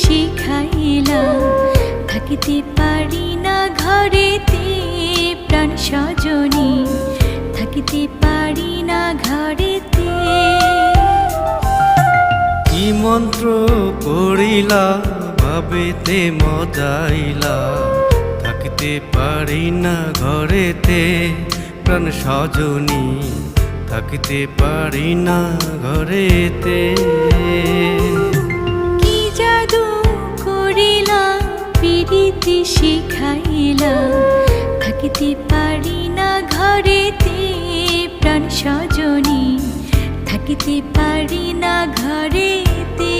শিখাইলা থাকিতে পারি না ঘরেতে প্রাণ সজনী থাকিতে পারি না ঘরেতে কি মন্ত্র পড়িলা ভাবেতে মজাইলা থাকিতে পারি না ঘরেতে প্রাণ সজনী থাকিতে পারি না ঘরেতে কি জাদু করিলা পিরিতি শিখাইলা থাকিতে পারি না ঘরেতে প্রাণ সজনী থাকিতে পারি না ঘরেতে।